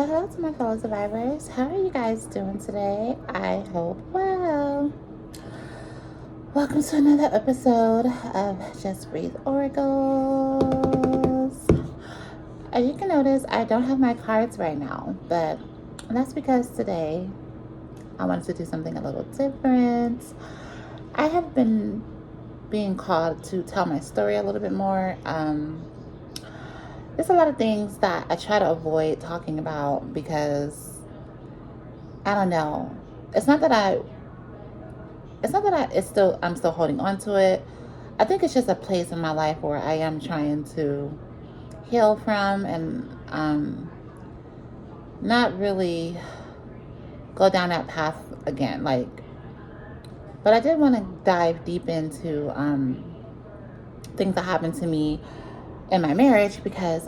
hello to my fellow survivors. How are you guys doing today? I hope well. Welcome to another episode of Just Breathe Oracles. As you can notice, I don't have my cards right now, but that's because today I wanted to do something a little different. I have been being called to tell my story a little bit more. There's a lot of things that I try to avoid talking about because I don't know. I'm still holding on to it. I think it's just a place in my life where I am trying to heal from and not really go down that path again. But I did want to dive deep into things that happened to me in my marriage because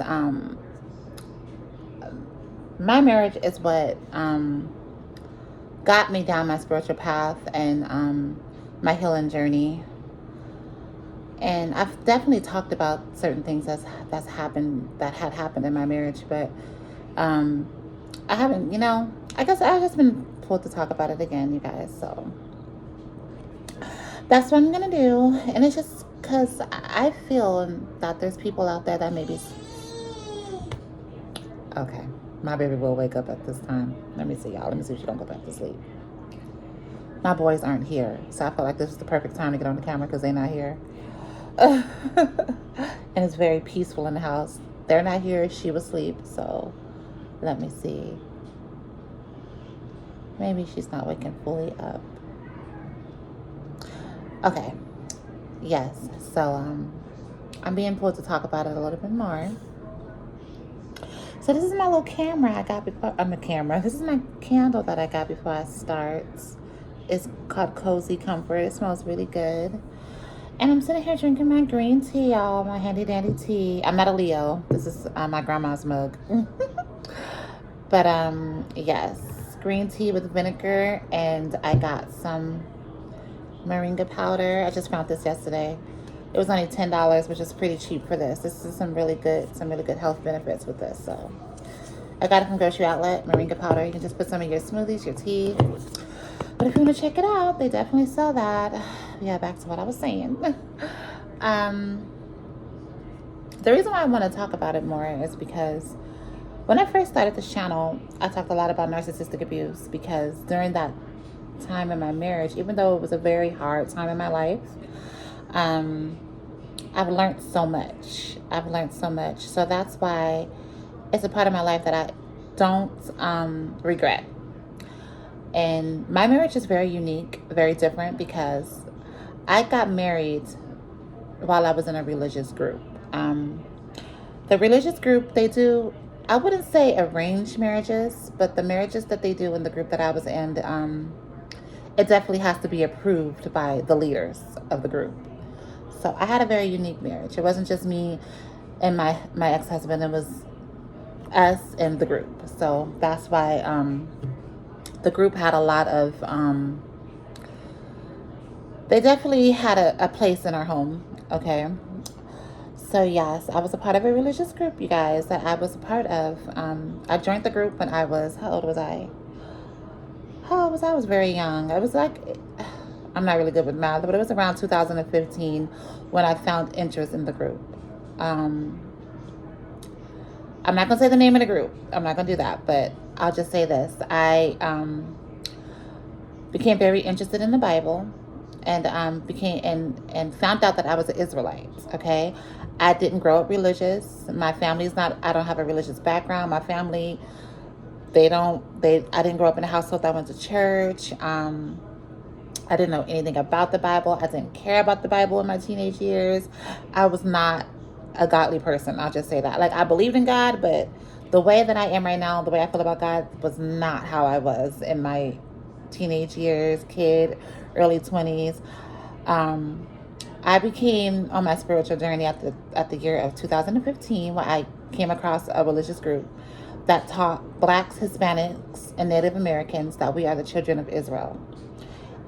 my marriage is what got me down my spiritual path and my healing journey. And I've definitely talked about certain things that had happened in my marriage, but I haven't, I guess I've just been pulled to talk about it again, you guys. So that's what I'm gonna do, and it's just because I feel that there's people out there that maybe. Okay, my baby will wake up at this time. Let me see, y'all. Let me see if she don't go back to sleep. My boys aren't here, so I feel like this is the perfect time to get on the camera because they're not here. And it's very peaceful in the house. They're not here. She was asleep, so let me see. Maybe she's not waking fully up. Okay. Yes. So I'm being pulled to talk about it a little bit more. So this is my little camera I got before. This is my candle that I got before I start. It's called Cozy Comfort. It smells really good. And I'm sitting here drinking my green tea, y'all. My handy dandy tea. I'm not a Leo. This is my grandma's mug. But yes, green tea with vinegar, and I got some moringa powder. I just found this yesterday. It was only $10, which is pretty cheap for this. This is some really good health benefits with this. So I got it from Grocery Outlet, moringa powder. You can just put some in your smoothies, your tea. But if you want to check it out, they definitely sell that. Yeah, back to what I was saying. The reason why I want to talk about it more is because when I first started this channel, I talked a lot about narcissistic abuse because during that time in my marriage, even though it was a very hard time in my life, I've learned so much. So that's why it's a part of my life that I don't regret. And my marriage is very unique, very different because I got married while I was in a religious group. The religious group, they do, I wouldn't say arranged marriages, but the marriages that they do in the group that I was in, it definitely has to be approved by the leaders of the group. So I had a very unique marriage. It wasn't just me and my ex-husband. It was us and the group. So that's why the group had a lot of, they definitely had a place in our home, okay? So yes, I was a part of a religious group, you guys, that I was a part of. I joined the group when I was, how old was I? I was very young. I was like, I'm not really good with math, but it was around 2015 when I found interest in the group. I'm not going to say the name of the group. I'm not going to do that, but I'll just say this. I became very interested in the Bible and and found out that I was an Israelite, okay? I didn't grow up religious. My family's not, I don't have a religious background. My family, I didn't grow up in a household that went to church. I didn't know anything about the Bible. I didn't care about the Bible in my teenage years. I was not a godly person. I'll just say that. Like, I believed in God, but the way that I am right now, the way I feel about God was not how I was in my teenage years, early 20s. I became on my spiritual journey at the year of 2015 when I came across a religious group that taught Blacks, Hispanics, and Native Americans that we are the children of Israel.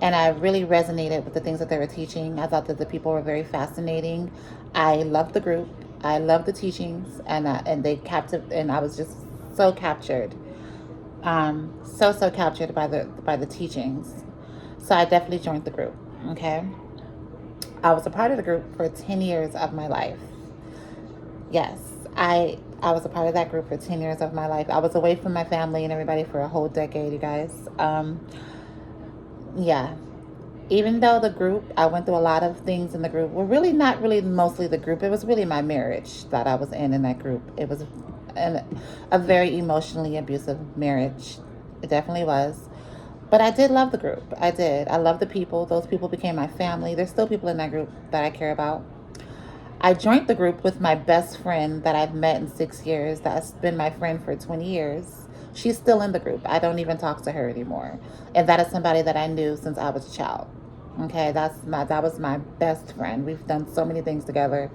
And I really resonated with the things that they were teaching. I thought that the people were very fascinating. I loved the group. I loved the teachings, and I was just so captured So captured by the teachings. So I definitely joined the group. Okay, I was a part of the group for 10 years of my life. Yes, I was a part of that group for 10 years of my life. I was away from my family and everybody for a whole decade, you guys. Yeah, even though the group, I went through a lot of things in the group. Well, really not really mostly the group. It was really my marriage that I was in that group. It was a very emotionally abusive marriage. It definitely was. But I did love the group. I did. I love the people. Those people became my family. There's still people in that group that I care about. I joined the group with my best friend that I've met in 6 years. That's been my friend for 20 years. She's still in the group. I don't even talk to her anymore. And that is somebody that I knew since I was a child. Okay, that was my best friend. We've done so many things together.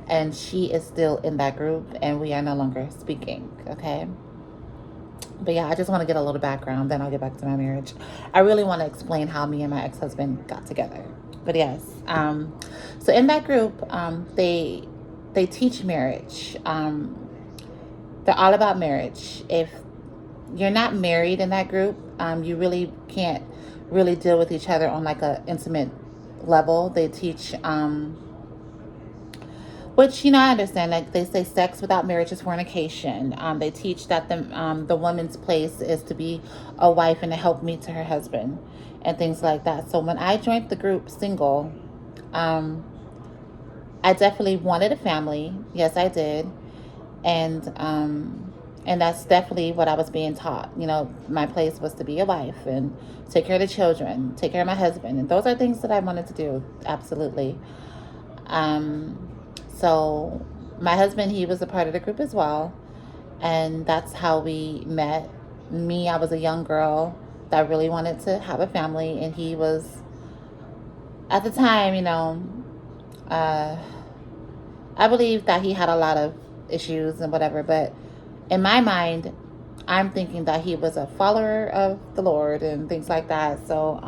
And she is still in that group and we are no longer speaking. Okay. But yeah, I just want to get a little background, then I'll get back to my marriage. I really want to explain how me and my ex-husband got together. But yes, so in that group, they teach marriage. They're all about marriage. If you're not married in that group, you really can't really deal with each other on like a intimate level. They teach, which, I understand. Like they say, sex without marriage is fornication. They teach that the woman's place is to be a wife and a helpmeet to her husband, and things like that. So when I joined the group single, I definitely wanted a family. Yes, I did, and that's definitely what I was being taught. My place was to be a wife and take care of the children, take care of my husband, and those are things that I wanted to do. Absolutely. So my husband, he was a part of the group as well. And that's how we met. Me, I was a young girl that really wanted to have a family. And he was, at the time, I believe that he had a lot of issues and whatever. But in my mind, I'm thinking that he was a follower of the Lord and things like that. So,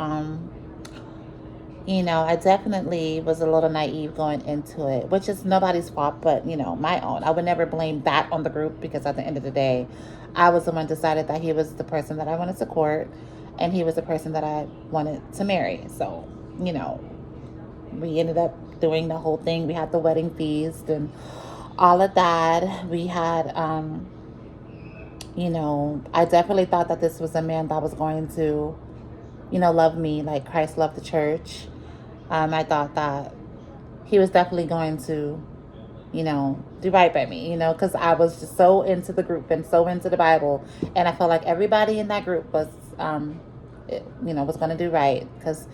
I definitely was a little naive going into it, which is nobody's fault but, my own. I would never blame that on the group because at the end of the day, I was the one decided that he was the person that I wanted to court and he was the person that I wanted to marry. So, we ended up doing the whole thing. We had the wedding feast and all of that. We had, I definitely thought that this was a man that was going to, love me like Christ loved the church. I thought that he was definitely going to, do right by me, because I was just so into the group and so into the Bible. And I felt like everybody in that group was, was going to do right. Because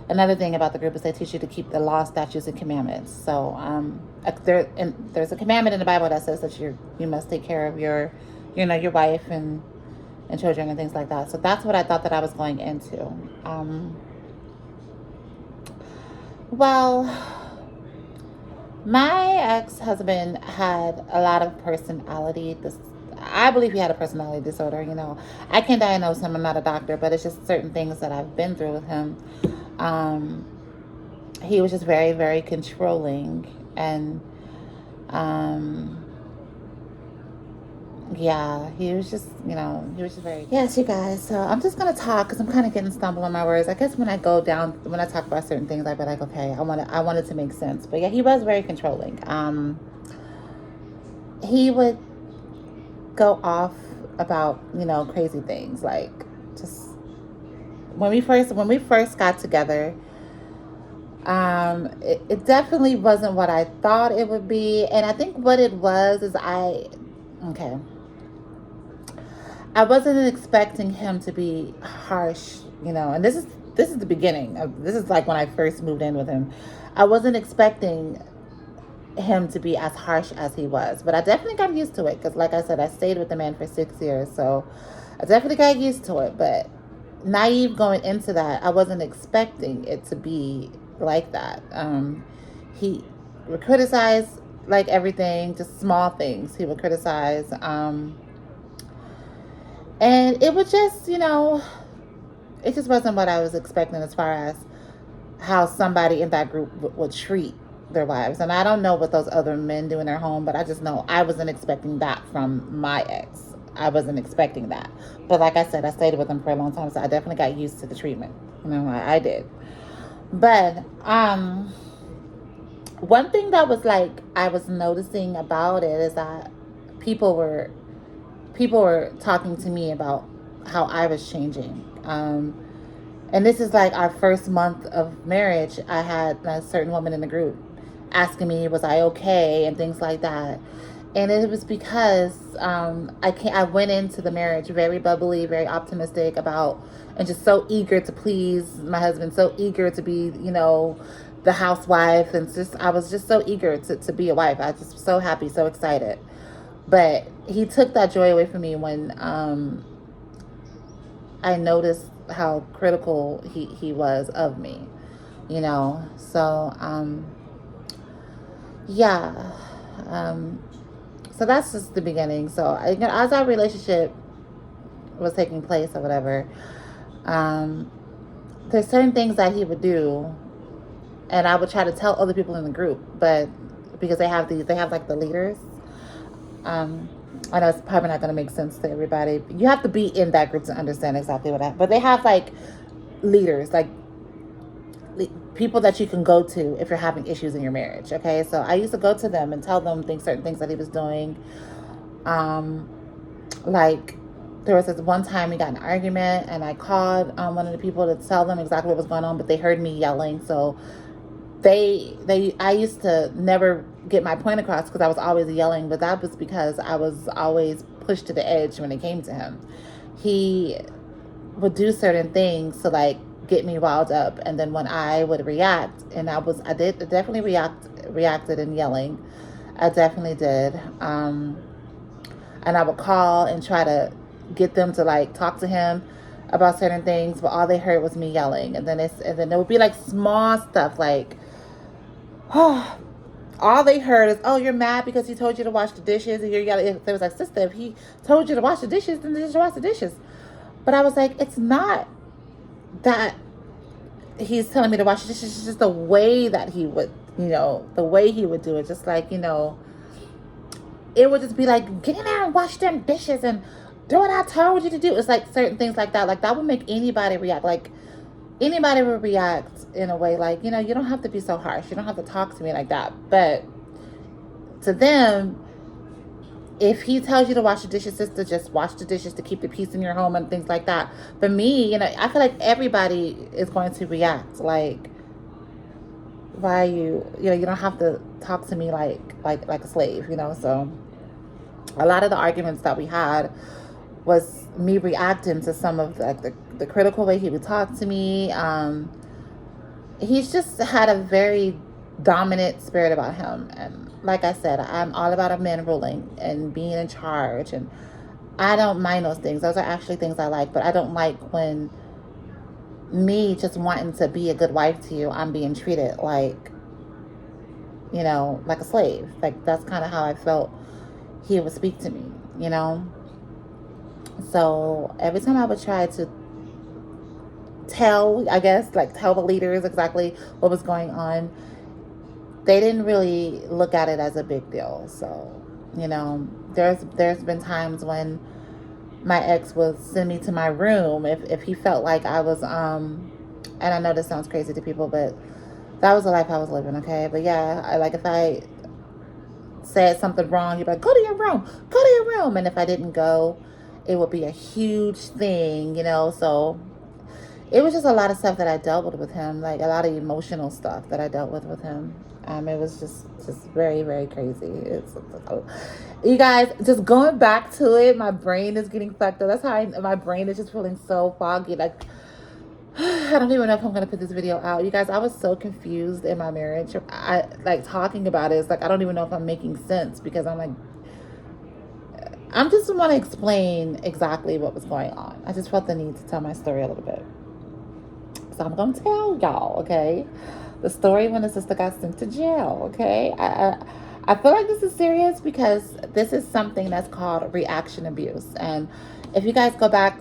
another thing about the group is they teach you to keep the law, statutes, and commandments. So there's a commandment in the Bible that says that you must take care of your wife and children and things like that. So that's what I thought that I was going into. Well, my ex-husband had a lot of personality. I believe he had a personality disorder. I can't diagnose him. I'm not a doctor, but it's just certain things that I've been through with him. He was just very, very controlling, and yeah, he was just very... Yes, you guys, so I'm just going to talk because I'm kind of getting stumbled on my words. I guess when I talk about certain things, I'd be like, okay, I want it to make sense. But yeah, he was very controlling. He would go off about, crazy things. Like, just... When we first got together, it definitely wasn't what I thought it would be. And I think what it was is I wasn't expecting him to be harsh, and this is the beginning. This is like when I first moved in with him. I wasn't expecting him to be as harsh as he was, but I definitely got used to it because, like I said, I stayed with the man for 6 years, so I definitely got used to it. But naive going into that, I wasn't expecting it to be like that. He would criticize like everything, just small things. He would criticize. And it would just, it just wasn't what I was expecting as far as how somebody in that group would treat their wives. And I don't know what those other men do in their home, but I just know I wasn't expecting that from my ex. I wasn't expecting that. But like I said, I stayed with him for a long time, so I definitely got used to the treatment. I did. But one thing that was like I was noticing about it is that people were people were talking to me about how I was changing. And this is like our first month of marriage. I had a certain woman in the group asking me, was I okay, and things like that. And it was because I went into the marriage very bubbly, very optimistic about, and just so eager to please my husband, so eager to be, the housewife, and just I was just so eager to be a wife. I was just so happy, so excited. But he took that joy away from me when I noticed how critical he was of me, So yeah. So that's just the beginning. So as our relationship was taking place or whatever, there's certain things that he would do, and I would try to tell other people in the group, but because they have like the leaders. I know it's probably not going to make sense to everybody. You have to be in that group to understand exactly what happened. But they have like leaders, like people that you can go to if you're having issues in your marriage. Okay, so I used to go to them and tell them certain things that he was doing. Like there was this one time we got in an argument, and I called one of the people to tell them exactly what was going on, but they heard me yelling, so I used to never get my point across because I was always yelling, but that was because I was always pushed to the edge when it came to him. He would do certain things to like get me riled up, and then when I would react, and I definitely reacted in yelling. I definitely did. And I would call and try to get them to like talk to him about certain things, but all they heard was me yelling. And then it would be like small stuff like, oh, all they heard is, oh, you're mad because he told you to wash the dishes, and you're yelling. They was like, sister, if he told you to wash the dishes, then just wash the dishes. But I was like, it's not that he's telling me to wash the dishes, it's just the way that he would, the way he would do it. Just like, it would just be like, get in there and wash them dishes and do what I told you to do. It's like certain things like that. Like that would make anybody react. Like anybody would react in a way like, you don't have to be so harsh. You don't have to talk to me like that. But to them, if he tells you to wash the dishes, sister, just wash the dishes to keep the peace in your home and things like that. For me, I feel like everybody is going to react like, why are you, you don't have to talk to me like a slave, So a lot of the arguments that we had was me reacting to some of the critical way he would talk to me. He's just had a very dominant spirit about him. And like I said, I'm all about a man ruling and being in charge. And I don't mind those things. Those are actually things I like. But I don't like when me just wanting to be a good wife to you, I'm being treated like, like a slave. Like that's kind of how I felt he would speak to me, So every time I would try to tell the leaders exactly what was going on, they didn't really look at it as a big deal. So, there's been times when my ex would send me to my room if he felt like I was, and I know this sounds crazy to people, but that was the life I was living, okay? But yeah, if I said something wrong, he'd be like, go to your room. And if I didn't go, it would be a huge thing, So it was just a lot of stuff that I dealt with him, like a lot of emotional stuff that I dealt with him. It was just very, very crazy. You guys, just going back to it, my brain is getting fucked up. That's how my brain is just feeling so foggy. Like, I don't even know if I'm going to put this video out. You guys, I was so confused in my marriage. I talking about it. It's like, I don't even know if I'm making sense because I'm like, I just want to explain exactly what was going on. I just felt the need to tell my story a little bit. So I'm going to tell y'all, okay? The story when the sister got sent to jail, okay? I feel like this is serious because this is something that's called reaction abuse. And if you guys go back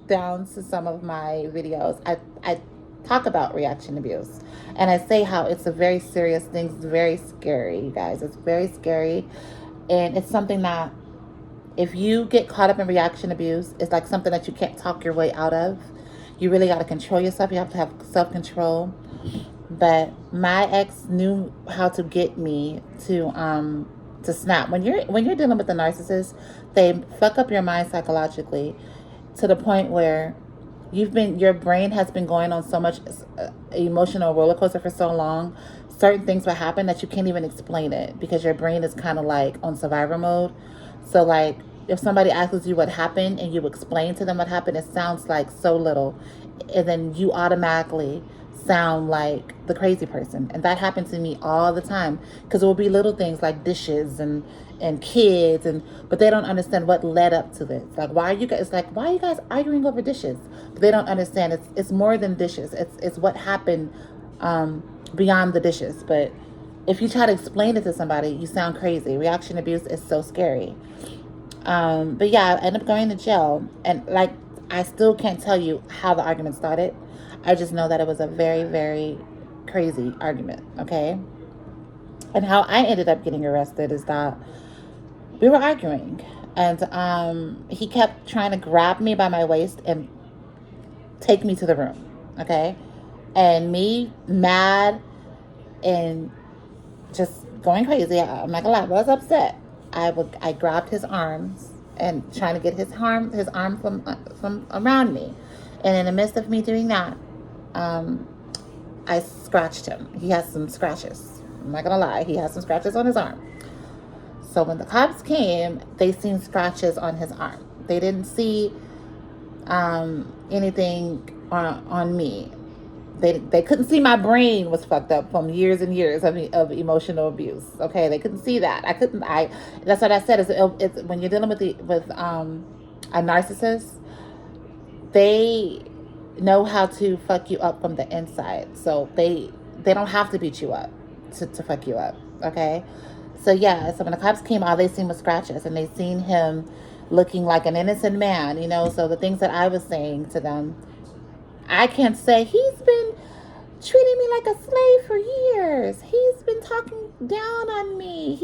down to some of my videos, I talk about reaction abuse. And I say how it's a very serious thing. It's very scary, you guys. It's very scary. And it's something that If you get caught up in reaction abuse, it's like something that you can't talk your way out of. You really got to control yourself. You have to have self-control. But my ex knew how to get me to snap. When you're dealing with a narcissist, they fuck up your mind psychologically to the point where your brain has been going on so much emotional roller coaster for so long. Certain things will happen that you can't even explain it because your brain is kind of like on survivor mode. So like if somebody asks you what happened and you explain to them what happened, it sounds like so little, and then you automatically sound like the crazy person. And that happens to me all the time because it will be little things like dishes and kids, but they don't understand what led up to this. Like, why are you guys arguing over dishes? But they don't understand it's more than dishes. It's what happened beyond the dishes. But if you try to explain it to somebody, you sound crazy. Reaction abuse is so scary. But yeah, I ended up going to jail, and like I still can't tell you how the argument started. I just know that it was a very, very crazy argument, okay? And how I ended up getting arrested is that we were arguing, and he kept trying to grab me by my waist and take me to the room, okay? And me, mad and just going crazy, I'm not gonna lie, I was upset. I grabbed his arms and trying to get his arm from around me. And in the midst of me doing that, I scratched him. He has some scratches. I'm not gonna lie, he has some scratches on his arm. So when the cops came, they seen scratches on his arm. They didn't see anything on me. They couldn't see my brain was fucked up from years and years of emotional abuse. Okay, they couldn't see that. That's what I said. It's when you're dealing with a narcissist, they know how to fuck you up from the inside. So they don't have to beat you up to fuck you up. Okay, so yeah. So when the cops came, all they seen was scratches, and they seen him looking like an innocent man. So the things that I was saying to them, I can't say he's been treating me like a slave for years. He's been talking down on me.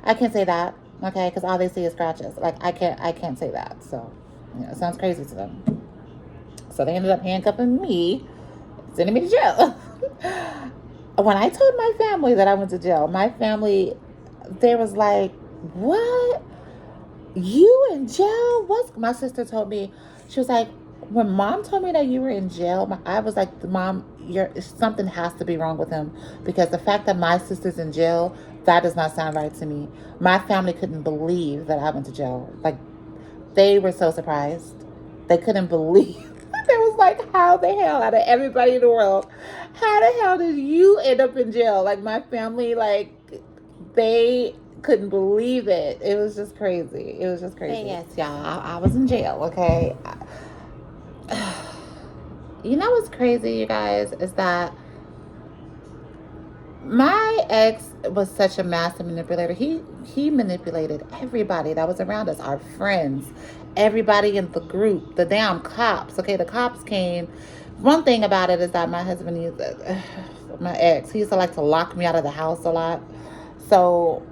I can't say that, okay? Because all they see is scratches. Like, I can't say that. So, it sounds crazy to them. So they ended up handcuffing me, sending me to jail. When I told my family that I went to jail, my family, they was like, what? You in jail? My sister told me, she was like, when mom told me that you were in jail, I was like, Mom, something has to be wrong with him, because the fact that my sister's in jail, that does not sound right to me. My family couldn't believe that I went to jail. Like, they were so surprised. They couldn't believe. They was like, how the hell, out of everybody in the world, how the hell did you end up in jail? Like, my family, like, they couldn't believe it. It was just crazy. Hey, yes, y'all, I was in jail, okay? You know what's crazy, you guys, is that my ex was such a master manipulator. He manipulated everybody that was around us, our friends, everybody in the group, the damn cops. Okay, the cops came. One thing about it is that my husband, my ex, he used to like to lock me out of the house a lot. So,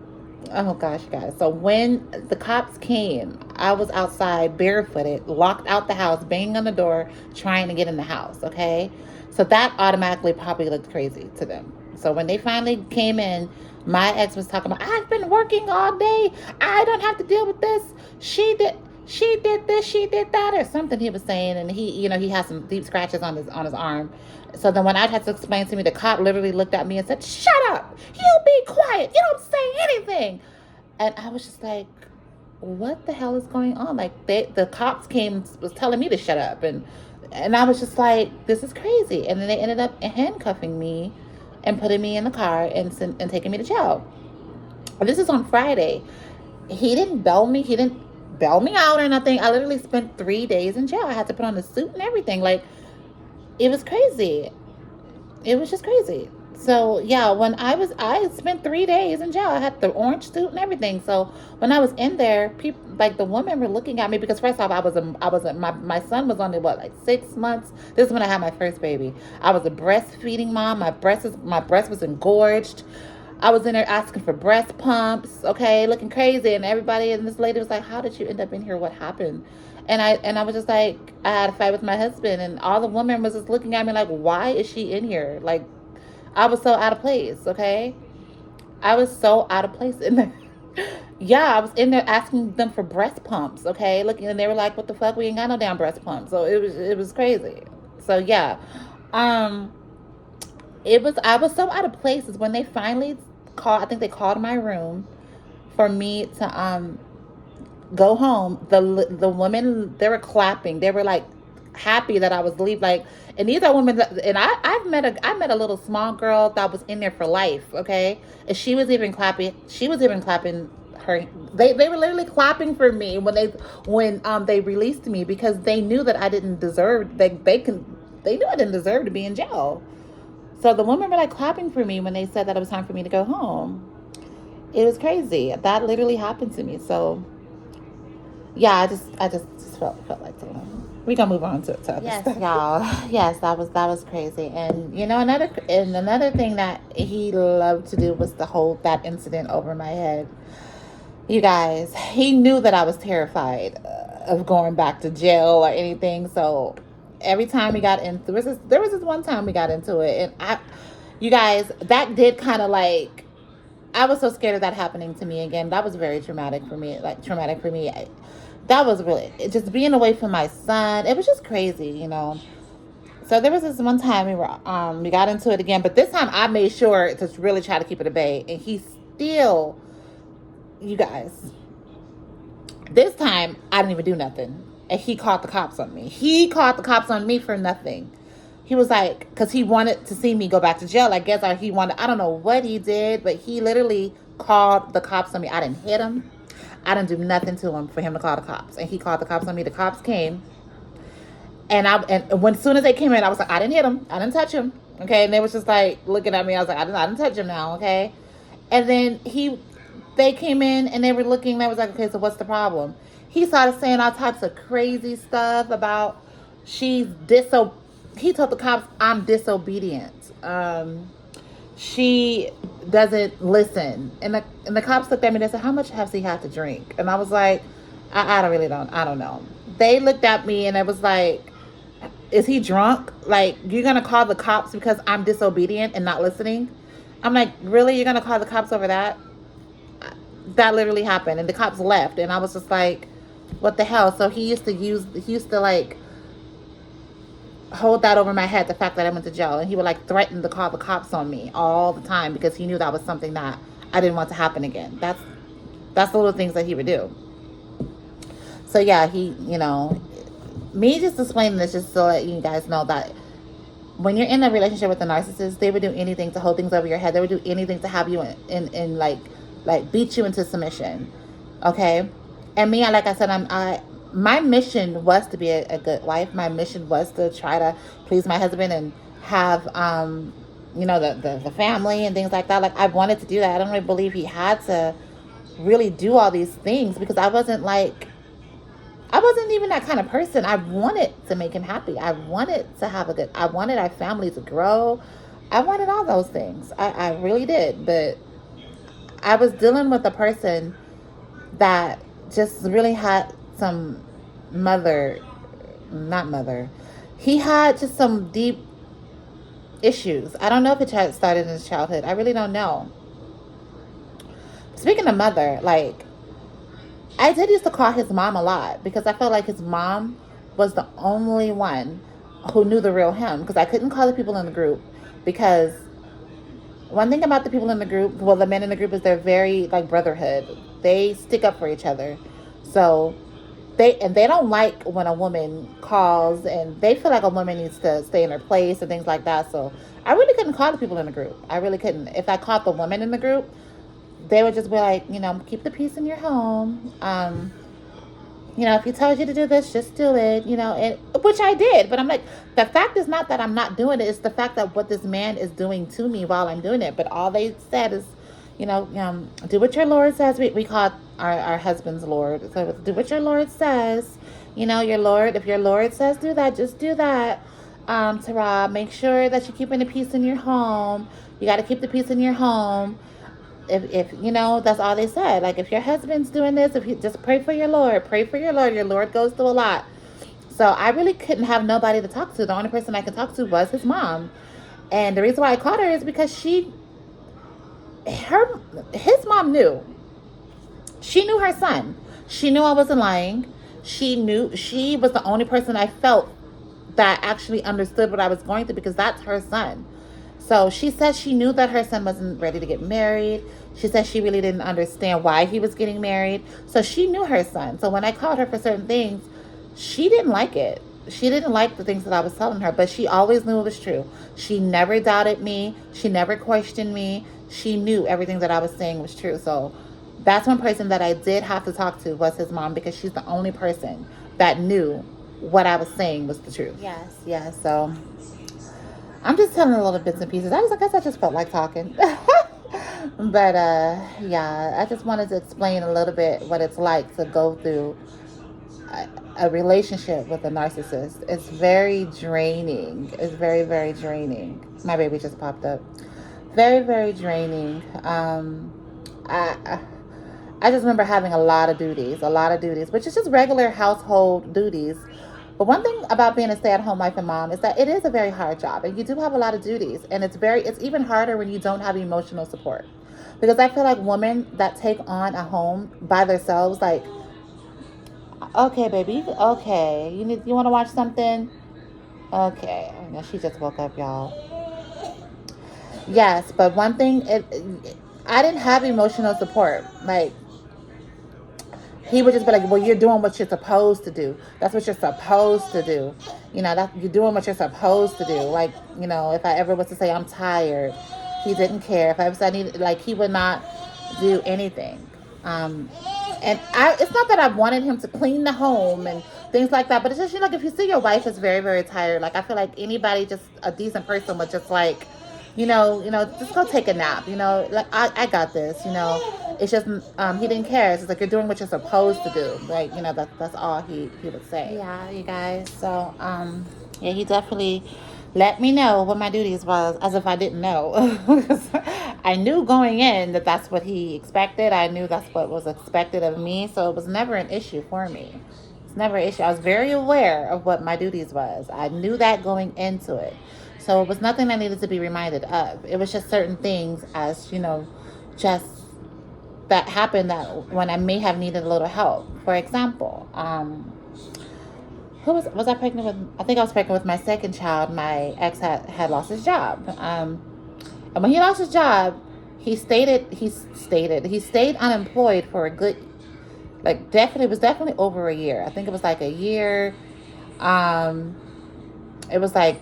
oh gosh, guys. So when the cops came, I was outside barefooted, locked out the house, banging on the door, trying to get in the house, okay? So that automatically probably looked crazy to them. So when they finally came in, my ex was talking about, I've been working all day. I don't have to deal with this. She did this, she did that, or something he was saying. And he has some deep scratches on his arm. So then when I had to explain to me, the cop literally looked at me and said, shut up. You be quiet. You don't say anything. And I was just like, what the hell is going on? Like, the cops was telling me to shut up. And I was just like, this is crazy. And then they ended up handcuffing me and putting me in the car and taking me to jail. This is on Friday. He didn't bail me. He didn't bail me out or nothing. I literally spent 3 days in jail. I had to put on a suit and everything. Like, it was crazy. It was just crazy. So yeah, I spent 3 days in jail. I had the orange suit and everything. So when I was in there, people, like, the women were looking at me, because first off, my son was only like 6 months. This is when I had my first baby. I was a breastfeeding mom. My breast was engorged. I was in there asking for breast pumps, okay, looking crazy, and everybody, and this lady was like, "How did you end up in here? What happened?" And I was just like, I had a fight with my husband, and all the women was just looking at me like, "Why is she in here?" Like, I was so out of place, okay? I was so out of place in there. Yeah, I was in there asking them for breast pumps, okay? Looking, and they were like, "What the fuck? We ain't got no damn breast pumps." So it was crazy. So yeah, um, I was so out of place is when they finally called. I think they called my room for me to go home. The women, they were clapping. They were like happy that I was leaving. Like, and these are women that, and I met a little small girl that was in there for life. Okay, and she was even clapping. She was even clapping her. They were literally clapping for me when they released me, because they knew that I didn't deserve. They knew I didn't deserve to be in jail. So the women were like clapping for me when they said that it was time for me to go home. It was crazy. That literally happened to me. So yeah, I just felt like telling them. We gonna move on to other stuff. Y'all. Yes, that was crazy. And another thing that he loved to do was to hold that incident over my head. You guys, he knew that I was terrified of going back to jail or anything. So every time we got into there was this one time we got into it, and you guys, that did kind of like, I was so scared of that happening to me again. That was very traumatic for me. That was really, just being away from my son. It was just crazy, you know. So there was this one time we got into it again, but this time I made sure to really try to keep it at bay, and he still, you guys, this time I didn't even do nothing, and he called the cops on me. He called the cops on me for nothing. He was like, because he wanted to see me go back to jail, I guess, or he wanted, I don't know what he did, but he literally called the cops on me. I didn't hit him. I didn't do nothing to him for him to call the cops. And he called the cops on me. The cops came. And when as soon as they came in, I was like, I didn't hit him. I didn't touch him. Okay. And they was just like looking at me. I was like, I didn't touch him now. Okay. And then they came in and they were looking. And I was like, okay, so what's the problem? He started saying all types of crazy stuff about he told the cops I'm disobedient. She doesn't listen. And the cops looked at me and they said, how much has he had to drink? And I was like, I don't know. They looked at me and it was like, is he drunk? Like, you're going to call the cops because I'm disobedient and not listening? I'm like, really? You're going to call the cops over that? That literally happened. And the cops left. And I was just like, what the hell? So he used to like hold that over my head, the fact that I went to jail, and he would like threaten to call the cops on me all the time because he knew that was something that I didn't want to happen again. That's the little things that he would do. So yeah, me just explaining this just to let you guys know that when you're in a relationship with a narcissist, they would do anything to hold things over your head. They would do anything to have you in like beat you into submission. Okay. And me, like I said, my mission was to be a good wife. My mission was to try to please my husband and have, the family and things like that. Like, I wanted to do that. I don't really believe he had to really do all these things, because I wasn't even that kind of person. I wanted to make him happy. I wanted to I wanted our family to grow. I wanted all those things. I really did. But I was dealing with a person that just really had some he had just some deep issues. I don't know if it started in his childhood. I really don't know. Speaking of mother, like, I did used to call his mom a lot because I felt like his mom was the only one who knew the real him, because I couldn't call the people in the group, because one thing about the people in the group, well, the men in the group, is they're very like brotherhood. They stick up for each other. So they don't like when a woman calls, and they feel like a woman needs to stay in her place and things like that. So I really couldn't call the people in the group. I really couldn't. If I called the women in the group, they would just be like, keep the peace in your home. If he tells you to do this, just do it, and which I did. But I'm like, the fact is not that I'm not doing it. It's the fact that what this man is doing to me while I'm doing it. But all they said is, do what your Lord says. We call our husband's Lord. So do what your Lord says. Your Lord, if your Lord says do that, just do that. Tara, make sure that you're keeping the peace in your home. You got to keep the peace in your home. if you know, that's all they said. Like, if your husband's doing this, if you just pray for your Lord, pray for your Lord. Your Lord goes through a lot. So I really couldn't have nobody to talk to. The only person I could talk to was his mom. And the reason why I called her is because his mom knew. She knew her son. She knew I wasn't lying. She knew she was the only person I felt that actually understood what I was going through, because that's her son. So she said she knew that her son wasn't ready to get married. She said she really didn't understand why he was getting married. So she knew her son. So when I called her for certain things, she didn't like it. She didn't like the things that I was telling her, but she always knew it was true. She never doubted me. She never questioned me. She knew everything that I was saying was true. So that's one person that I did have to talk to, was his mom, because she's the only person that knew what I was saying was the truth. Yes, yes. So I'm just telling a little bits and pieces. I guess I just felt like talking. But yeah, I just wanted to explain a little bit what it's like to go through a relationship with a narcissist. It's very draining. It's very, very draining. My baby just popped up. Very, very draining. I just remember having a lot of duties, which is just regular household duties. But one thing about being a stay-at-home wife and mom is that it is a very hard job, and you do have a lot of duties, and it's even harder when you don't have emotional support. Because I feel like women that take on a home by themselves, like, okay, baby, okay, you want to watch something? Okay, oh, she just woke up, y'all. Yes, but one thing, I didn't have emotional support. Like, he would just be like, well, you're doing what you're supposed to do. That's what you're supposed to do. That you're doing what you're supposed to do. Like, if I ever was to say I'm tired, he didn't care. If I ever said I needed, like, he would not do anything. And it's not that I wanted him to clean the home and things like that, but it's just, like, if you see your wife is very, very tired, like, I feel like anybody, just a decent person, would just, like, just go take a nap. Like, I got this. It's just he didn't care. It's just like, you're doing what you're supposed to do. Like, that's all he would say. Yeah, you guys. So yeah, he definitely let me know what my duties was, as if I didn't know. I knew going in that that's what he expected. I knew that's what was expected of me. So it was never an issue for me. It's never an issue. I was very aware of what my duties was. I knew that going into it. So it was nothing I needed to be reminded of. It was just certain things, as just that happened, that when I may have needed a little help. For example, who was I pregnant with? I think I was pregnant with my second child. My ex had lost his job. And when he lost his job, he stayed unemployed for a good, like, definitely over a year. I think it was like a year. It was like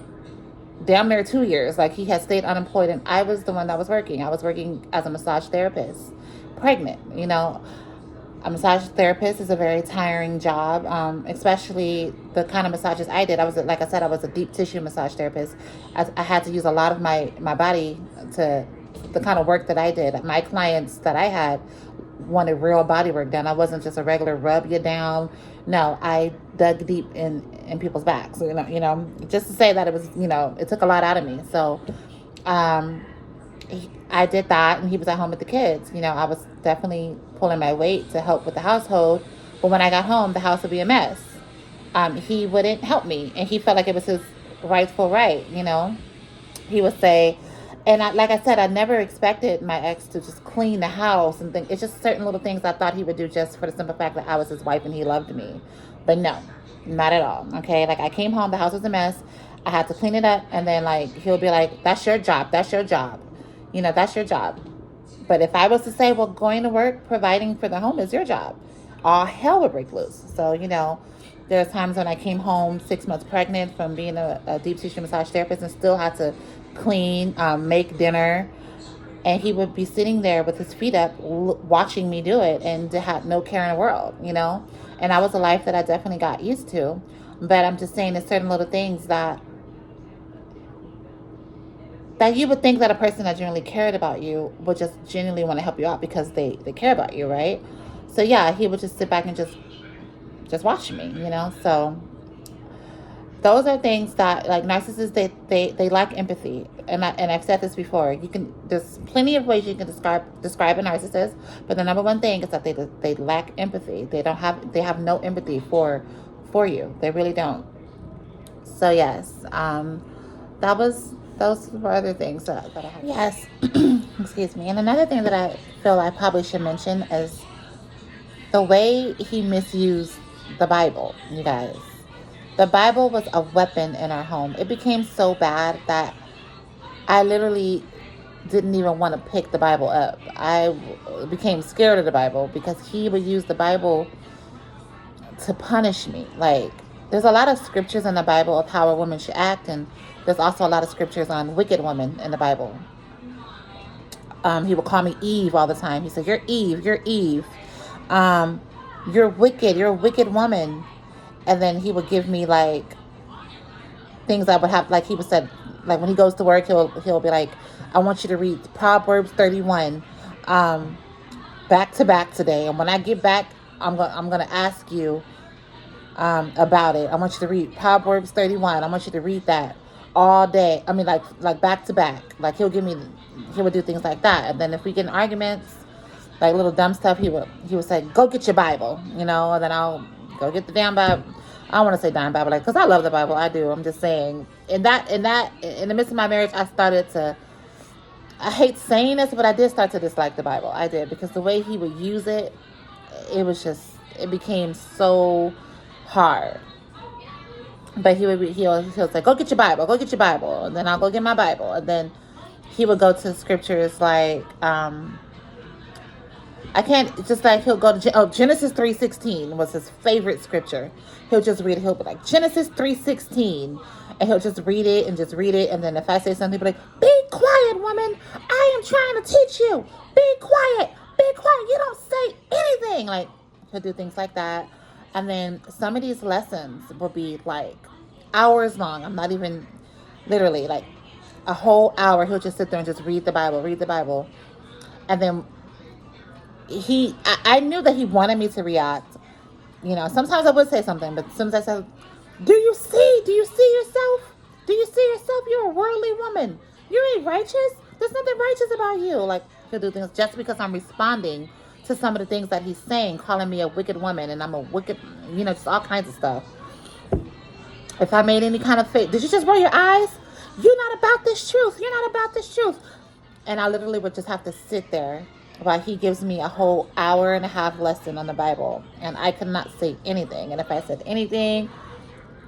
damn near 2 years. Like, he had stayed unemployed, and I was the one that was working. I was working as a massage therapist, pregnant. A massage therapist is a very tiring job, especially the kind of massages I did. Like I said, I was a deep tissue massage therapist. I had to use a lot of my body to the kind of work that I did. My clients that I had wanted real body work done. I wasn't just a regular rub you down. No, I dug deep in people's backs. Just to say that it was, it took a lot out of me. So I did that, and he was at home with the kids. I was definitely pulling my weight to help with the household. But when I got home, the house would be a mess. He wouldn't help me, and he felt like it was his rightful right. He would say, and like I said, I never expected my ex to just clean the house and think. It's just certain little things I thought he would do, just for the simple fact that I was his wife and he loved me. But no, not at all. Okay, like, I came home, the house was a mess. I had to clean it up, and then, like, he'll be like, "That's your job. That's your job. That's your job." But if I was to say, well, going to work, providing for the home is your job, all hell would break loose. So, there's times when I came home 6 months pregnant from being a deep tissue massage therapist, and still had to clean, make dinner. And he would be sitting there with his feet up, watching me do it, and had no care in the world, And that was a life that I definitely got used to. But I'm just saying, there's certain little things that you would think that a person that genuinely cared about you would just genuinely want to help you out, because they care about you, right? So yeah, he would just sit back and just watch me, So those are things that, like, narcissists, they lack empathy, and I've said this before. There's plenty of ways you can describe a narcissist, but the number one thing is that they lack empathy. They have no empathy for you. They really don't. So yes, those were other things that I had. Yes, excuse me. And another thing that I feel I probably should mention is the way he misused the Bible, you guys. The Bible was a weapon in our home. It became so bad that I literally didn't even want to pick the Bible up. I became scared of the Bible because he would use the Bible to punish me. Like, there's a lot of scriptures in the Bible of how a woman should act, and there's also a lot of scriptures on wicked women in the Bible. He would call me Eve all the time. He said, "You're Eve, you're Eve. You're wicked, you're a wicked woman." And then he would give me, like, things I would have, like, he would said, like, when he goes to work, he'll be like, "I want you to read Proverbs 31 back to back today. And when I get back, I'm gonna ask you about it. I want you to read Proverbs 31. I want you to read that all day. I mean, like back to back." Like, he would do things like that. And then if we get in arguments, like little dumb stuff, he would say, "Go get your Bible," and then I'll go get the damn Bible. I don't want to say damn Bible, like, because I love the Bible. I do. I'm just saying, in the midst of my marriage, I hate saying this, but I did start to dislike the Bible. I did, because the way he would use it, it became so hard. But he'll say, "Go get your Bible, go get your Bible," and then I'll go get my Bible, and then he would go to scriptures like, I can't, just like, he'll go to, Genesis 3:16 was his favorite scripture. He'll just read it. He'll be like, "Genesis 3:16. And he'll just read it. And then if I say something, he'll be like, "Be quiet, woman. I am trying to teach you. Be quiet. Be quiet. You don't say anything." Like, he'll do things like that. And then some of these lessons will be like hours long. I'm not even, literally, like a whole hour. He'll just sit there and just read the Bible. And then I knew that he wanted me to react. Sometimes I would say something, but sometimes I said, do you see yourself? Do you see yourself? You're a worldly woman. You ain't righteous. There's nothing righteous about you. Like, he'll do things just because I'm responding to some of the things that he's saying, calling me a wicked woman, and I'm a wicked, just all kinds of stuff. If I made any kind of fake, did you just roll your eyes? You're not about this truth. You're not about this truth. And I literally would just have to sit there while he gives me a whole hour and a half lesson on the Bible, and I could not say anything. And if I said anything,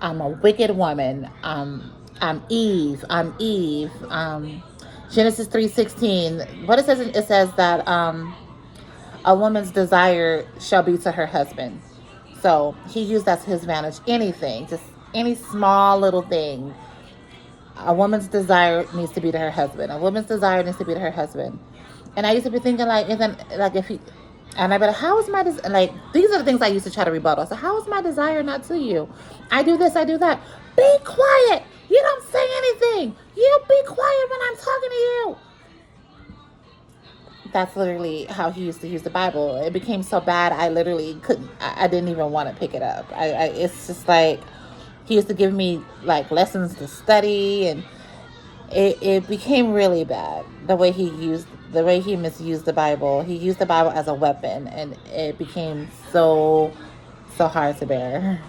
I'm a wicked woman. I'm Eve. Genesis 3:16. What it says that a woman's desire shall be to her husband. So he used that to his advantage. Anything, just any small little thing. A woman's desire needs to be to her husband. A woman's desire needs to be to her husband. And I used to be thinking, like, and then, like, if he, and I'd be like, how is my, like, these are the things I used to try to rebuttal. So how is my desire not to you? I do this, I do that. Be quiet. You don't say anything. You be quiet when I'm talking to you. That's literally how he used to use the Bible. It became so bad, I literally couldn't, I didn't even want to pick it up. It's just like, he used to give me, like, lessons to study, and it became really bad the way he misused the Bible. He used the Bible as a weapon, and it became so hard to bear.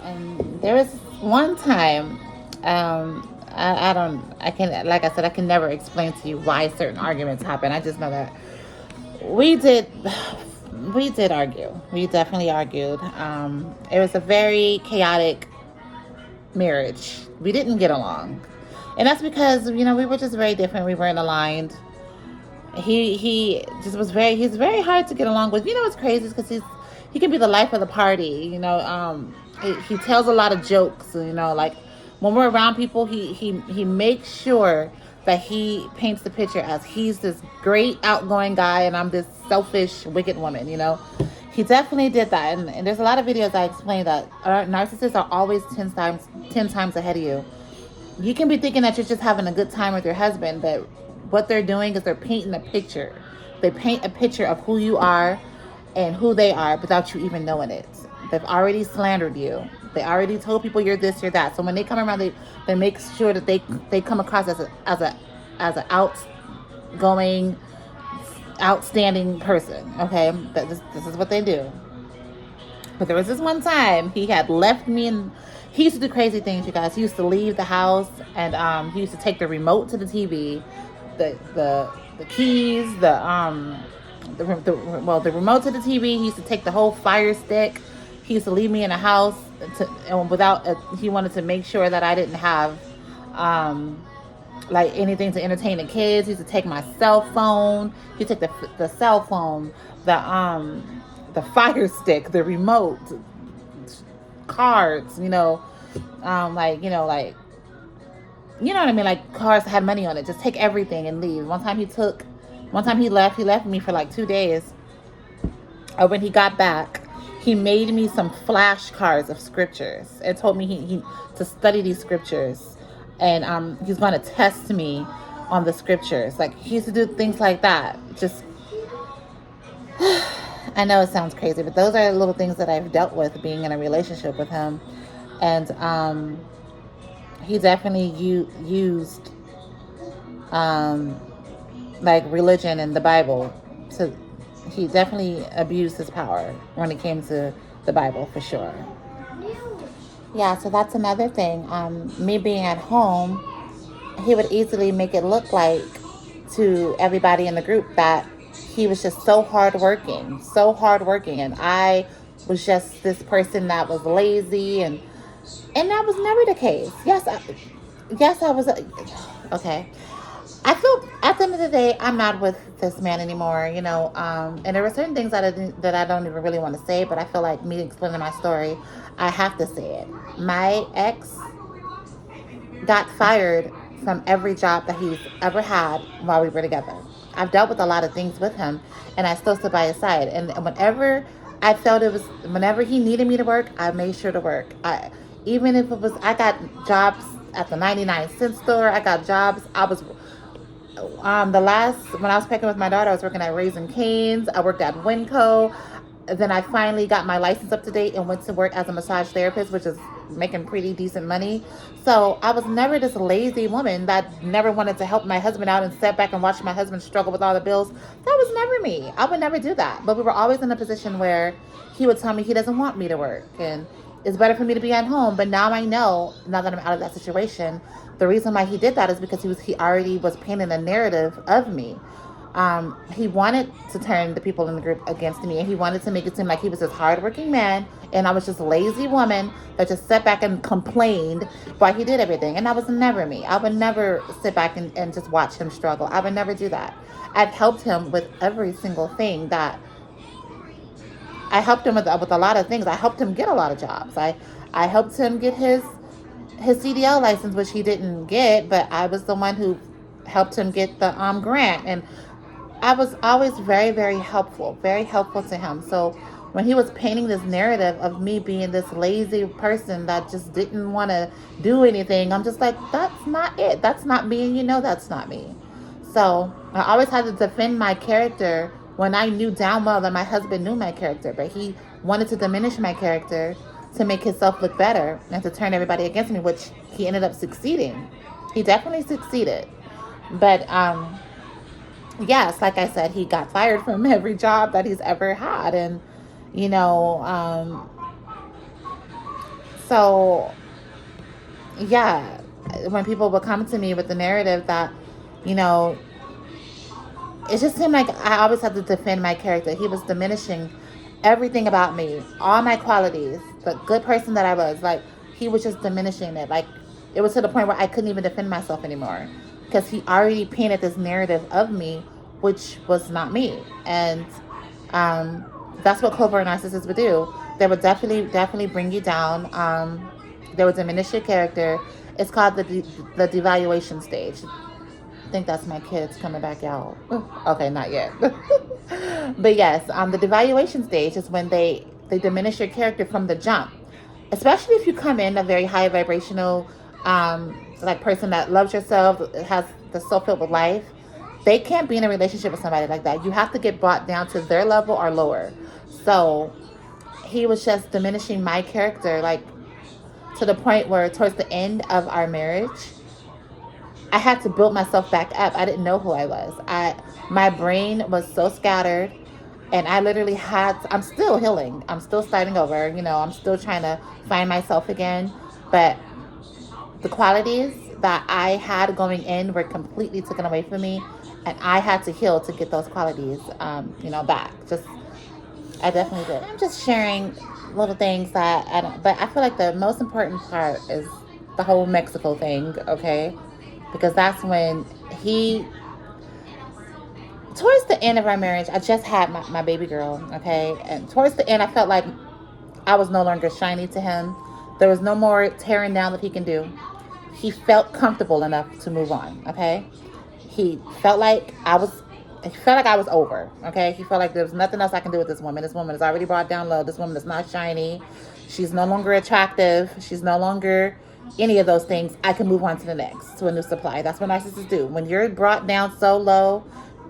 And there was one time, I can never explain to you why certain arguments happen. I just know that we did argue. We definitely argued. It was a very chaotic marriage. We didn't get along. And that's because, we were just very different. We weren't aligned. He's very hard to get along with. What's crazy is because he can be the life of the party. He tells a lot of jokes. Like, when we're around people, he makes sure that he paints the picture as he's this great outgoing guy and I'm this selfish, wicked woman. He definitely did that. And there's a lot of videos I explain that narcissists are always 10 times ahead of you. You can be thinking that you're just having a good time with your husband, but what they're doing is they're painting a picture. They paint a picture of who you are and who they are without you even knowing it. They've already slandered you. They already told people you're this, you're that. So when they come around, they make sure that they come across as an outgoing, outstanding person. Okay, this is what they do. But there was this one time he had left me, and he used to do crazy things, you guys. He used to leave the house, and he used to take the remote to the TV, the keys, the remote to the TV. He used to take the whole Fire Stick. He used to leave me in the house he wanted to make sure that I didn't have like anything to entertain the kids. He used to take my cell phone. He took the cell phone, the Fire Stick, the remote, cards, you know what I mean, like cards that had money on it. Just take everything and leave. One time he left me for like 2 days. When he got back, he made me some flashcards of scriptures and told me he to study these scriptures, and he's going to test me on the scriptures. Like, he used to do things like that. Just I know it sounds crazy, but those are little things that I've dealt with being in a relationship with him. And he definitely used like religion and the Bible to he definitely abused his power when it came to the Bible, for sure. Yeah, so that's another thing. Me being at home, he would easily make it look like to everybody in the group that he was just so hardworking, and I was just this person that was lazy, and that was never the case. Yes, I was. Okay. I feel at the end of the day, I'm not with this man anymore, and there were certain things that I don't even really want to say, but I feel like me explaining my story, I have to say it. My ex got fired from every job that he's ever had while we were together. I've dealt with a lot of things with him, and I still stood by his side. And whenever whenever he needed me to work, I made sure to work. Even if it was, I got jobs at the 99-cent store. I got jobs. When I was pregnant with my daughter, I was working at Raising Cane's. I worked at Winco. Then I finally got my license up to date and went to work as a massage therapist, which is making pretty decent money. So I was never this lazy woman that never wanted to help my husband out and sit back and watch my husband struggle with all the bills. That was never me. I would never do that. But we were always in a position where he would tell me he doesn't want me to work, and it's better for me to be at home. But now I know, now that I'm out of that situation, the reason why he did that is because he already was painting a narrative of me. He wanted to turn the people in the group against me, and he wanted to make it seem like he was this hardworking man, and I was just a lazy woman that just sat back and complained while he did everything. And that was never me. I would never sit back and just watch him struggle. I would never do that. I've helped him with every single thing that I helped him with a lot of things. I helped him get a lot of jobs. I helped him get his CDL license, which he didn't get, but I was the one who helped him get the grant. And I was always very, very helpful to him. So when he was painting this narrative of me being this lazy person that just didn't want to do anything, I'm just like, that's not it. That's not me, and that's not me. So I always had to defend my character when I knew damn well that my husband knew my character, but he wanted to diminish my character to make himself look better and to turn everybody against me, which he ended up succeeding. He definitely succeeded. But yes, like I said, he got fired from every job that he's ever had. And so yeah, when people would come to me with the narrative that it just seemed like I always had to defend my character. He was diminishing everything about me, all my qualities, the good person that I was. Like, he was just diminishing it. Like, it was to the point where I couldn't even defend myself anymore, because he already painted this narrative of me, which was not me. And that's what covert narcissists would do. They would definitely bring you down. They would diminish your character. It's called the devaluation stage. I think that's my kids coming back out. Okay, not yet. But yes, the devaluation stage is when they diminish your character from the jump. Especially if you come in a very high vibrational like person that loves yourself, has the soul filled with life. They can't be in a relationship with somebody like that. You have to get brought down to their level or lower. So he was just diminishing my character. Like, to the point where towards the end of our marriage, I had to build myself back up. I didn't know who I was. My brain was so scattered, and I literally I'm still healing. I'm still starting over. I'm still trying to find myself again. But the qualities that I had going in were completely taken away from me, and I had to heal to get those qualities, back. I definitely did. I'm just sharing little things that I don't, but I feel like the most important part is the whole Mexico thing, okay? Because that's when towards the end of our marriage, I just had my baby girl, okay? And towards the end, I felt like I was no longer shiny to him. There was no more tearing down that he can do. He felt comfortable enough to move on, okay? He felt like I was over, okay? He felt like there was nothing else I can do with this woman. This woman is already brought down low. This woman is not shiny. She's no longer attractive. She's no longer any of those things. I can move on to the next, to a new supply. That's what narcissists do. When you're brought down so low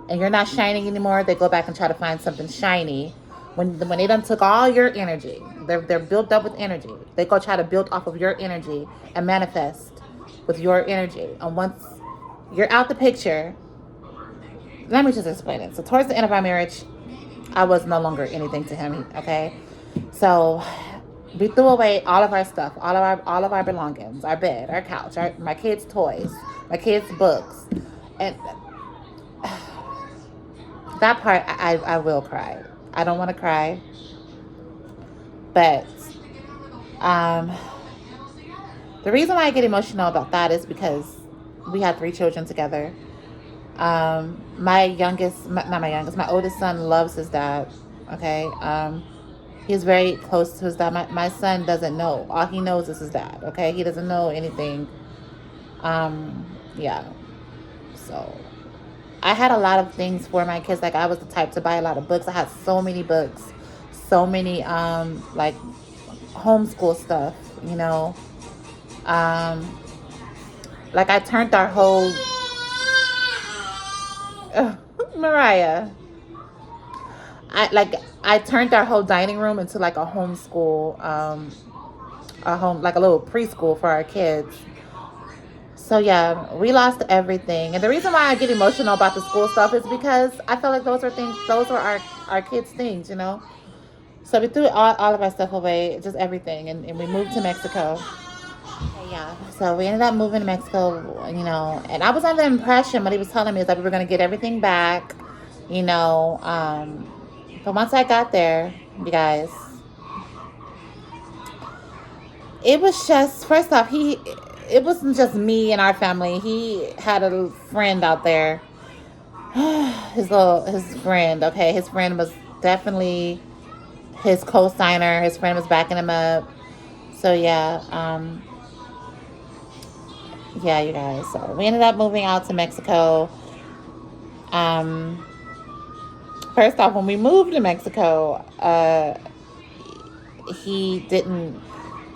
and you're not shining anymore, they go back and try to find something shiny. When they done took all your energy, they're built up with energy. They go try to build off of your energy and manifest with your energy. And once you're out the picture, let me just explain it. So towards the end of our marriage, I was no longer anything to him, okay? So we threw away all of our stuff, all of our belongings, our bed, our couch, my kids' toys, my kids' books. And that part, I will cry. I don't want to cry. But the reason why I get emotional about that is because we had 3 children together. My oldest son loves his dad, okay? He's very close to his dad. My son doesn't know. All he knows is his dad, okay? He doesn't know anything. Yeah. So I had a lot of things for my kids. Like, I was the type to buy a lot of books. I had so many books, so many, like, homeschool stuff, like, I turned our whole... Mariah. I turned our whole dining room into like a homeschool, like a little preschool for our kids. So yeah, we lost everything. And the reason why I get emotional about the school stuff is because I feel like those were our kids' things, So we threw all of our stuff away, just everything, and we moved to Mexico. Yeah, so we ended up moving to Mexico, and I was under the impression what he was telling me is that we were going to get everything back, but once I got there, you guys, it was just, first off, it wasn't just me and our family. He had a friend out there, his friend, okay? His friend was definitely his co-signer. His friend was backing him up. So, yeah, you guys. So, we ended up moving out to Mexico. First off, when we moved to Mexico, he didn't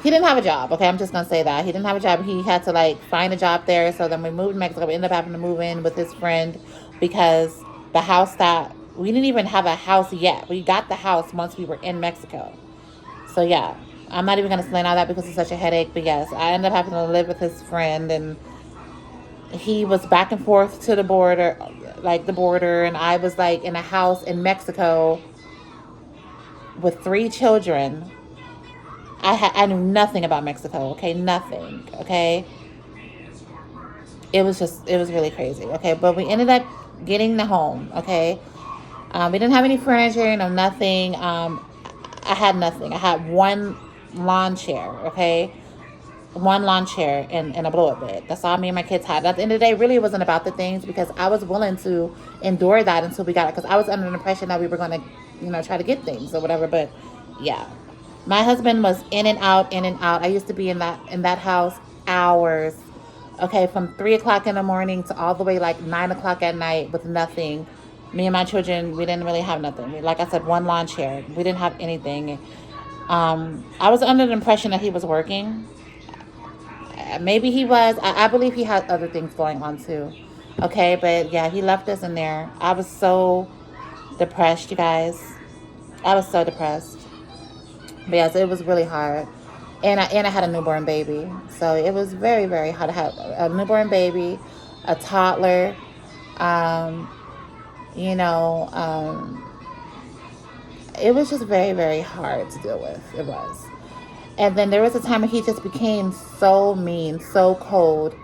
have a job. Okay, I'm just gonna say that he didn't have a job. He had to like find a job there. So then we moved to Mexico. We ended up having to move in with his friend because the house that we didn't even have a house yet. We got the house once we were in Mexico. So yeah, I'm not even gonna explain all that because it's such a headache. But yes, I ended up having to live with his friend, and he was back and forth to the border, and I was like in a house in Mexico with 3 children. I knew nothing about Mexico, okay? Nothing, okay? It was really crazy, okay? But we ended up getting the home, okay? We didn't have any furniture, nothing. I had nothing. I had one lawn chair, okay? One lawn chair and a blow-up bed. That's all me and my kids had. At the end of the day, really, it wasn't about the things because I was willing to endure that until we got it because I was under the impression that we were going to, try to get things or whatever. But, yeah. My husband was in and out, in and out. I used to be in that house hours, okay, from 3 o'clock in the morning to all the way like 9 o'clock at night with nothing. Me and my children, we didn't really have nothing. Like I said, one lawn chair. We didn't have anything. I was under the impression that he was working. Maybe he was. I believe he had other things going on too. Okay, but yeah, he left us in there. I was so depressed, you guys. I was so depressed. But yes, it was really hard. and I had a newborn baby. So it was very, very hard to have a newborn baby, a toddler. Um, you know, it was just very, very hard to deal with. It was. And then there was a time when he just became so mean, so cold.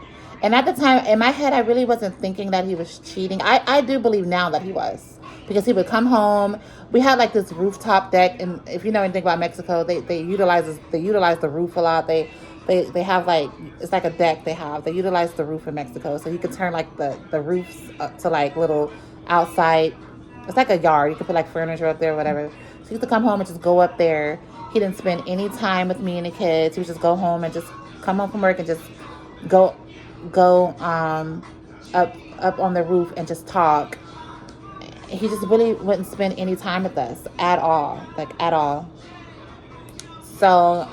And at the time, in my head, I really wasn't thinking that he was cheating. I do believe now that he was. Because he would come home. We had like this rooftop deck. And if you know anything about Mexico, they utilize the roof a lot. They have like, it's like a deck they have. They utilize the roof in Mexico. So you could turn like the roofs up to like little outside. It's like a yard. You could put like furniture up there or whatever. So he used to come home and just go up there. He didn't spend any time with me and the kids. He would just go home and just come home from work and just go up on the roof and just talk. He just really wouldn't spend any time with us at all, like at all. So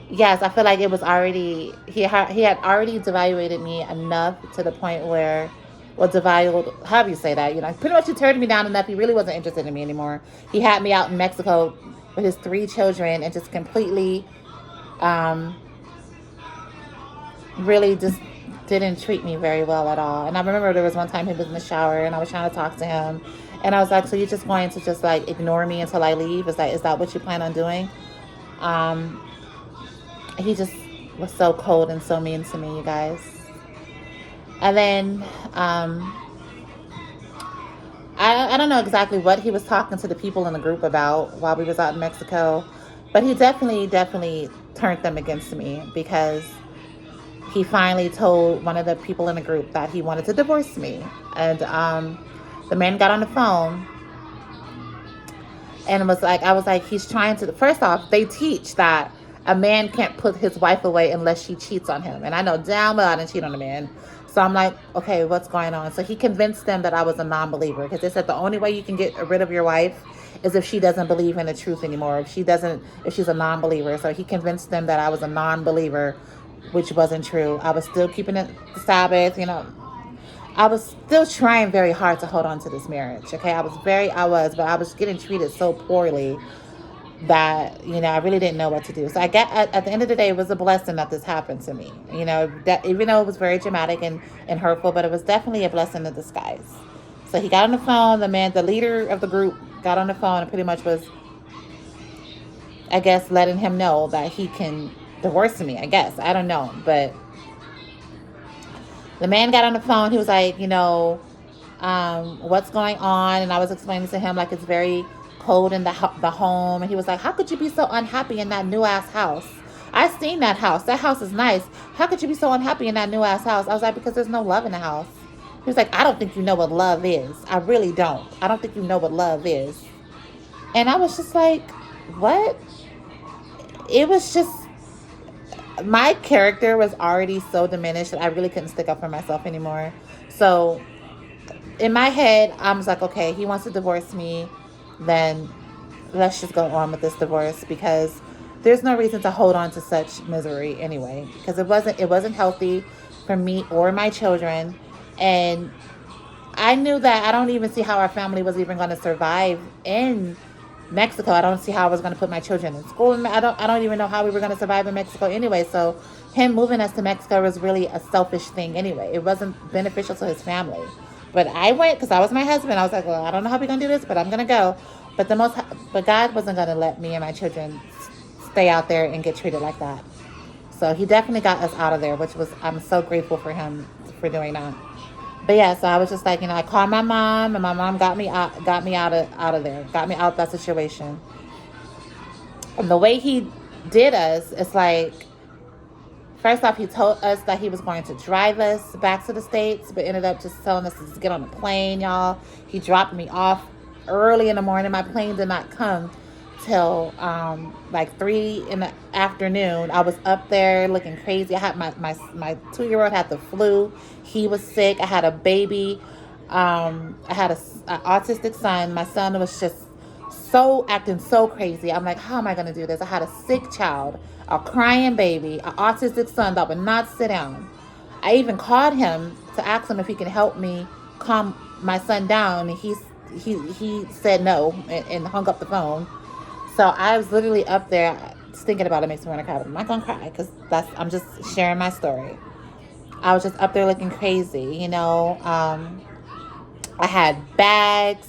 yes, I feel like it was already he had already devaluated me enough to the point where, well, devalued, however you say that, pretty much he turned me down enough. He really wasn't interested in me anymore. He had me out in Mexico with his 3 children and just completely really just didn't treat me very well at all. And I remember there was one time he was in the shower and I was trying to talk to him, and I was like, so you're just going to just like ignore me until I leave? Is that what you plan on doing? He just was so cold and so mean to me, you guys. And then I don't know exactly what he was talking to the people in the group about while we was out in Mexico, but he definitely turned them against me, because he finally told one of the people in the group that he wanted to divorce me. And the man got on the phone and I was like, he's trying to, first off, they teach that a man can't put his wife away unless she cheats on him. And I know damn well I didn't cheat on a man. So I'm like, okay, what's going on? So he convinced them that I was a non-believer, because they said the only way you can get rid of your wife is if she doesn't believe in the truth anymore, if she's a non-believer. So he convinced them that I was a non-believer, which wasn't true. I was still keeping the Sabbath, I was still trying very hard to hold on to this marriage. Okay, but I was getting treated so poorly that, I really didn't know what to do. So at the end of the day, it was a blessing that this happened to me. That even though it was very dramatic and hurtful, but it was definitely a blessing in disguise. So he got on the phone, the leader of the group got on the phone and pretty much was, I guess, letting him know that he can divorce me, I guess. I don't know. But the man got on the phone. He was like, what's going on? And I was explaining to him, like, it's very cold in the home. And he was like, how could you be so unhappy in that new ass house? I seen that house. That house is nice. How could you be so unhappy in that new ass house? I was like, because there's no love in the house. He was like, I don't think you know what love is. I really don't. I don't think you know what love is. And I was just like, what? It was just, my character was already so diminished that I really couldn't stick up for myself anymore. So in my head, I was like, okay, he wants to divorce me, then let's just go on with this divorce, because there's no reason to hold on to such misery anyway, because it wasn't healthy for me or my children. And I knew that I don't even see how our family was even going to survive in Mexico. I don't see how I was going to put my children in school. I don't even know how we were going to survive in Mexico anyway. So him moving us to Mexico was really a selfish thing anyway. It wasn't beneficial to his family. But I went because I was my husband. I was like, well, I don't know how we're going to do this, but I'm going to go. But God wasn't going to let me and my children stay out there and get treated like that. So he definitely got us out of there, I'm so grateful for him for doing that. But yeah, so I was just like, I called my mom, and my mom got me out of there, got me out of that situation. And the way he did us, it's like, first off, he told us that he was going to drive us back to the States, but ended up just telling us to just get on the plane, y'all. He dropped me off early in the morning. My plane did not come till like 3 in the afternoon. I was up there looking crazy. I had my 2-year-old had the flu. He was sick. I had a baby. I had an autistic son. My son was just acting so crazy. I'm like, how am I going to do this? I had a sick child, a crying baby, an autistic son that would not sit down. I even called him to ask him if he can help me calm my son down, and he said no and hung up the phone. So I was literally up there just thinking about it makes me want to cry. But I'm not gonna cry because I'm just sharing my story. I was just up there looking crazy, you know. I had bags,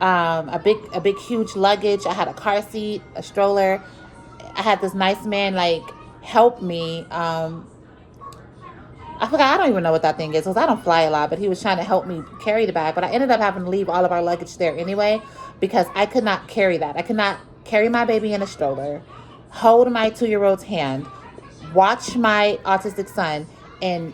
a big huge luggage. I had a car seat, a stroller. I had this nice man like help me. I forgot. I don't even know what that thing is because I don't fly a lot. But he was trying to help me carry the bag. But I ended up having to leave all of our luggage there anyway because I could not carry that. I could not carry my baby in a stroller, hold my 2-year-old's hand, watch my autistic son, and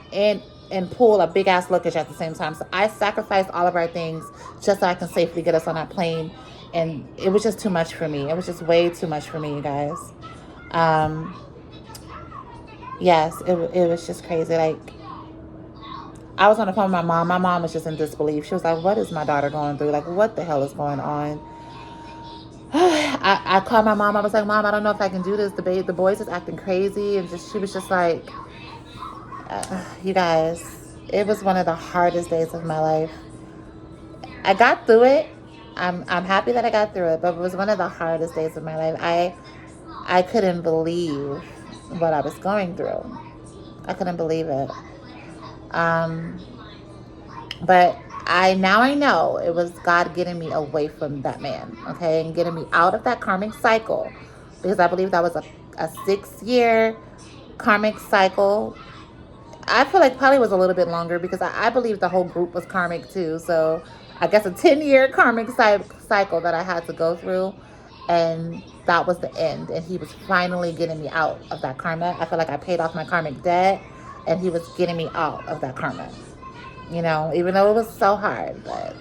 pull a big ass luggage at the same time. So I sacrificed all of our things just so I can safely get us on that plane. And it was just too much for me. It was just way too much for me, you guys. Yes, it was just crazy. Like, I was on the phone with my mom. My mom was just in disbelief. She was like, what is my daughter going through? Like, what the hell is going on? I called my mom. I was like, Mom, I don't know if I can do this. The boys is acting crazy. And she was just like, you guys, it was one of the hardest days of my life. I got through it. I'm happy that I got through it, but it was one of the hardest days of my life. I couldn't believe what I was going through. I couldn't believe it. But I know it was God getting me away from that man, okay, and getting me out of that karmic cycle, because I believe that was a 6-year karmic cycle. I feel like probably was a little bit longer because I believe the whole group was karmic too. So I guess a 10-year karmic cycle that I had to go through, and that was the end. And he was finally getting me out of that karma. I feel like I paid off my karmic debt, and he was getting me out of that karma. You know, even though it was so hard, but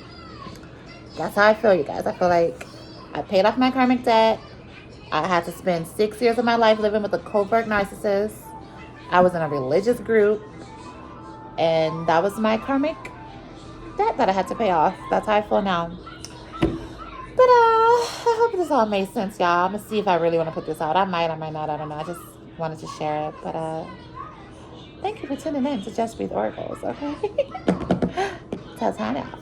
that's how I feel, you guys. I feel like I paid off my karmic debt. I had to spend 6 years of my life living with a covert narcissist. I was in a religious group, and that was my karmic debt that I had to pay off. That's how I feel now. But I hope this all made sense, y'all. I'm gonna see if I really want to put this out. I might not. I don't know. I just wanted to share it. But thank you for tuning in to Just Breathe Oracles, okay? Tell time out.